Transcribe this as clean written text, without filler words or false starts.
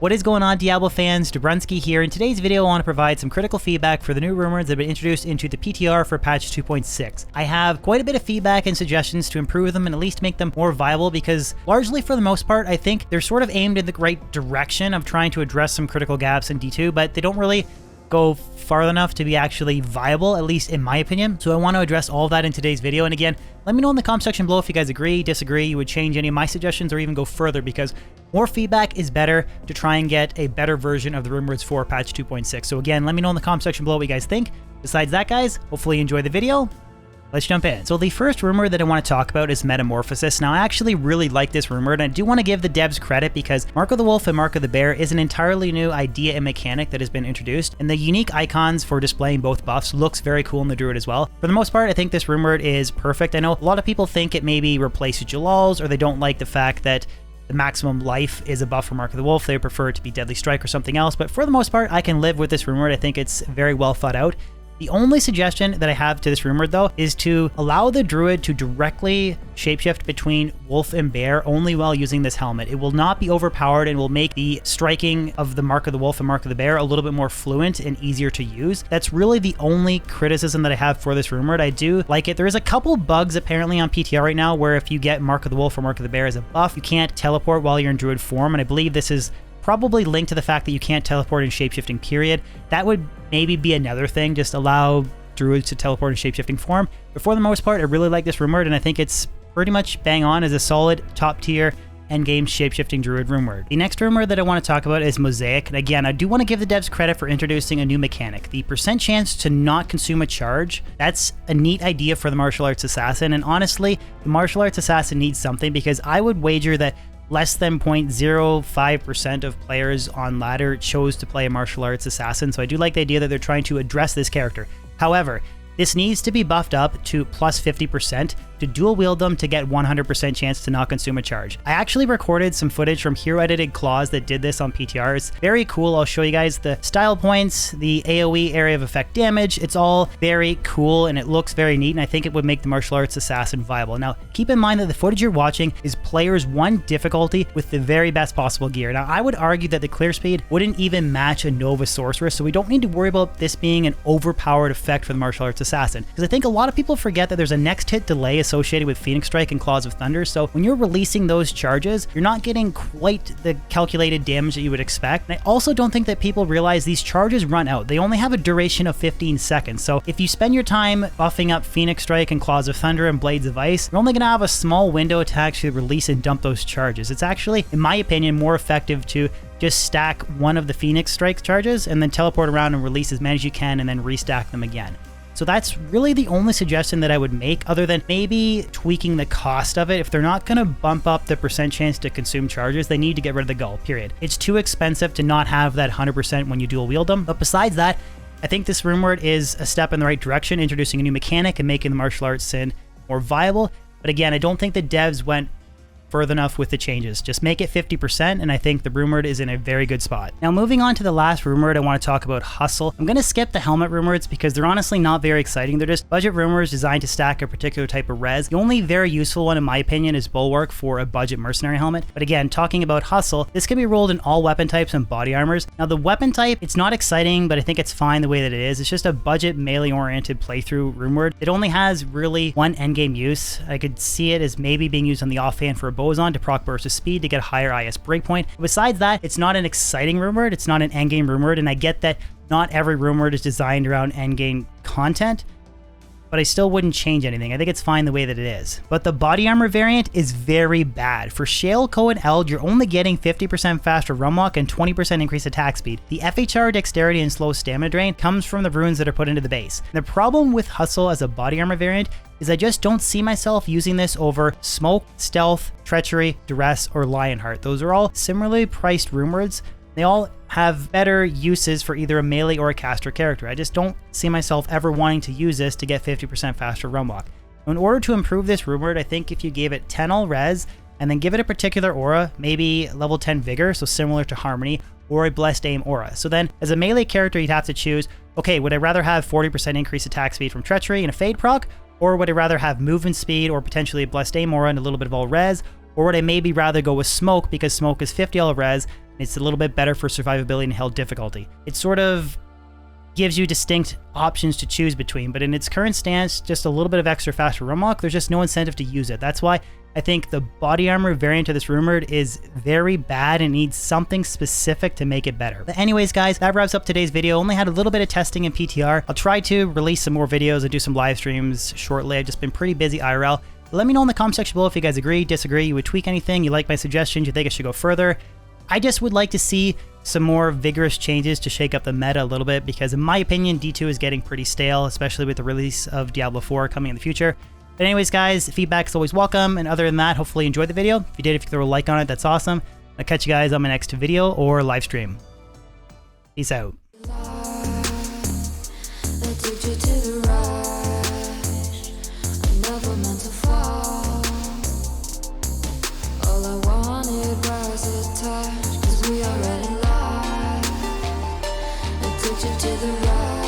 What is going on, Diablo fans? Dubrunski here. In today's video, I want to provide some critical feedback for the new rumors that have been introduced into the PTR for patch 2.6. I have quite a bit of feedback and suggestions to improve them and at least make them more viable because largely for the most part, I think they're sort of aimed in the right direction of trying to address some critical gaps in D2, but they don't really go far enough to be actually viable, at least in my opinion. So I want to address all of that in today's video. And again, let me know in the comment section below if you guys agree, disagree, you would change any of my suggestions or even go further, because more feedback is better to try and get a better version of the rumors for patch 2.6. So again, let me know in the comment section below what you guys think. Besides that, guys, hopefully you enjoy the video. Let's jump in. So the first rumor that I want to talk about is Metamorphosis. Now, I actually really like this rumor, and I do want to give the devs credit because Mark of the Wolf and Mark of the Bear is an entirely new idea and mechanic that has been introduced, and the unique icons for displaying both buffs looks very cool in the Druid as well. For the most part, I think this rumor is perfect. I know a lot of people think it maybe replaces Jalal's, or they don't like the fact that the maximum life is a buff for Mark of the Wolf. They prefer it to be Deadly Strike or something else, but for the most part, I can live with this rumor. I think it's very well thought out. The only suggestion that I have to this rumor, though, is to allow the Druid to directly shapeshift between Wolf and Bear only while using this helmet. It will not be overpowered and will make the striking of the Mark of the Wolf and Mark of the Bear a little bit more fluent and easier to use. That's really the only criticism that I have for this rumor. I do like it. There is a couple bugs apparently on PTR right now where if you get Mark of the Wolf or Mark of the Bear as a buff, you can't teleport while you're in Druid form, and I believe this is probably linked to the fact that you can't teleport in shapeshifting, period. That would maybe be another thing, just allow Druids to teleport in shapeshifting form. But for the most part, I really like this rumor, and I think it's pretty much bang on as a solid top tier endgame shapeshifting Druid rumor. The next rumor that I want to talk about is Mosaic, and again, I do want to give the devs credit for introducing a new mechanic. The percent chance to not consume a charge, that's a neat idea for the martial arts assassin, and honestly, the martial arts assassin needs something, because I would wager that less than 0.05% of players on ladder chose to play a martial arts assassin, so I do like the idea that they're trying to address this character. However, this needs to be buffed up to plus 50% to dual wield them to get 100% chance to not consume a charge. I actually recorded some footage from hero edited claws that did this on PTR. It's very cool. I'll show you guys the style points, the AoE area of effect damage. It's all very cool and it looks very neat, and I think it would make the martial arts assassin viable. Now, keep in mind that the footage you're watching is players 1 difficulty with the very best possible gear. Now, I would argue that the clear speed wouldn't even match a Nova Sorceress, so we don't need to worry about this being an overpowered effect for the martial arts assassin, because I think a lot of people forget that there's a next hit delay associated with Phoenix Strike and Claws of Thunder, so when you're releasing those charges, you're not getting quite the calculated damage that you would expect. And I also don't think that people realize these charges run out. They only have a duration of 15 seconds, so if you spend your time buffing up Phoenix Strike and Claws of Thunder and Blades of Ice, you're only going to have a small window to actually release and dump those charges. It's actually, in my opinion, more effective to just stack one of the Phoenix Strike charges and then teleport around and release as many as you can and then restack them again. So that's really the only suggestion that I would make, other than maybe tweaking the cost of it. If they're not going to bump up the percent chance to consume charges, they need to get rid of the gull, period. It's too expensive to not have that 100% when you dual wield them. But besides that, I think this rumor is a step in the right direction, introducing a new mechanic and making the martial arts sin more viable. But again, I don't think the devs went further enough with the changes. Just make it 50%, and I think the rumored is in a very good spot. Now, moving on to the last rumored, I want to talk about Hustle. I'm going to skip the helmet rumors because they're honestly not very exciting. They're just budget rumors designed to stack a particular type of res. The only very useful one, in my opinion, is Bulwark for a budget mercenary helmet. But again, talking about Hustle, this can be rolled in all weapon types and body armors. Now, the weapon type, it's not exciting, but I think it's fine the way that it is. It's just a budget melee-oriented playthrough rumored. It only has really one endgame use. I could see it as maybe being used on the offhand for a Bozon to proc burst of speed to get a higher IS breakpoint. Besides that, it's not an exciting rumored, it's not an endgame rumored, and I get that not every rumored is designed around endgame content, but I still wouldn't change anything. I think it's fine the way that it is. But the body armor variant is very bad. For Shale, Ko, and Eld, you're only getting 50% faster run walk and 20% increased attack speed. The FHR dexterity and slow stamina drain comes from the runes that are put into the base. The problem with Hustle as a body armor variant is I just don't see myself using this over Smoke, Stealth, Treachery, Duress, or Lionheart. Those are all similarly priced rumours. They all have better uses for either a melee or a caster character. I just don't see myself ever wanting to use this to get 50% faster run walk. In order to improve this rumored, I think if you gave it 10 all res and then give it a particular aura, maybe level 10 vigor, so similar to Harmony, or a blessed aim aura. So then as a melee character, you'd have to choose, okay, would I rather have 40% increased attack speed from Treachery and a Fade proc, or would I rather have movement speed or potentially a blessed aim aura and a little bit of all res, or would I maybe rather go with Smoke because Smoke is 50 all res It's a little bit better for survivability and held difficulty. It sort of gives you distinct options to choose between, but in its current stance, just a little bit of extra faster run walk, there's just no incentive to use it. That's why I think the body armor variant of this rumored is very bad and needs something specific to make it better. But anyways, guys, that wraps up today's video. Only had a little bit of testing in PTR. I'll try to release some more videos and do some live streams shortly. I've just been pretty busy IRL. Let me know in the comment section below if you guys agree, disagree, you would tweak anything, you like my suggestions, you think I should go further. I just would like to see some more vigorous changes to shake up the meta a little bit, because in my opinion, D2 is getting pretty stale, especially with the release of Diablo 4 coming in the future. But anyways, guys, feedback is always welcome, and other than that, hopefully you enjoyed the video. If you did, if you throw a like on it, that's awesome. I'll catch you guys on my next video or live stream. Peace out. To the right.